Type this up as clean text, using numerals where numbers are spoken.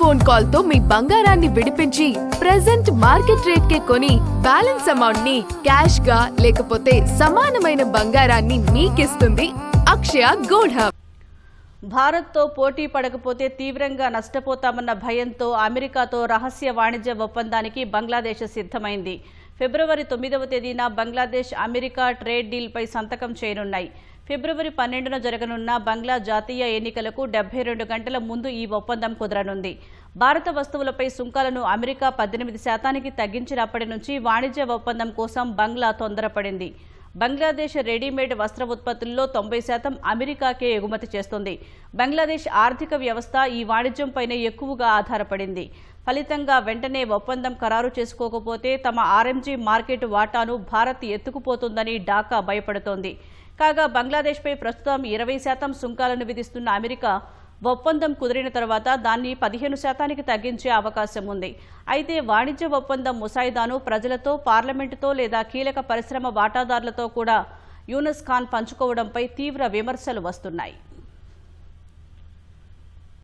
Phone call తో మీ బంగారాన్ని విడిపించి ప్రెజెంట్ మార్కెట్ రేట్ కే కొని బ్యాలెన్స్ అమౌంట్ ని క్యాష్ గా లేకపోతే సమానమైన బంగారాన్ని మీకిస్తుంది అక్షయ గోల్డ్ హబ్. భారత్తో పోటీ పడకపోతే తీవ్రంగా నష్టపోతామన్న భయంతో అమెరికాతో రహస్య వాణిజ్య ఒప్పందానికి బంగ్లాదేశ్ సిద్ధమైంది. ఫిబ్రవరి 9వ తేదీన బంగ్లాదేశ్ అమెరికా ట్రేడ్ డీల్పై సంతకం చేయనున్నాయి. ఫిబ్రవరి 12న జరగనున్న బంగ్లా జాతీయ ఎన్నికలకు 72 గంటల ముందు ఈ ఒప్పందం కుదరనుంది. భారత వస్తువులపై సుంకాలను అమెరికా 18% తగ్గించినప్పటి నుంచి వాణిజ్య ఒప్పందం కోసం బంగ్లా తొందరపడింది. బంగ్లాదేశ్ రెడీమేడ్ వస్త్ర ఉత్పత్తుల్లో 90% అమెరికాకే ఎగుమతి చేస్తుంది. బంగ్లాదేశ్ ఆర్థిక వ్యవస్థ ఈ వాణిజ్యంపైనే ఎక్కువగా ఆధారపడింది. ఫలితంగా వెంటనే ఒప్పందం ఖరారు చేసుకోకపోతే తమ ఆర్ఎంజీ మార్కెట్ వాటాను భారత్ ఎత్తుకుపోతుందని ఢాకా భయపడుతోంది. కాగా బంగ్లాదేశ్పై ప్రస్తుతం 20% సుంకాలను విధిస్తున్న అమెరికా ఒప్పందం కుదిరిన తర్వాత దాన్ని 15%కి తగ్గించే అవకాశం ఉంది. అయితే వాణిజ్య ఒప్పందం ముసాయిదాను ప్రజలతో, పార్లమెంటుతో లేదా కీలక పరిశ్రమ వాటాదారులతో కూడా యూనస్ ఖాన్ పంచుకోవడంపై తీవ్ర విమర్శలు వస్తున్నాయి.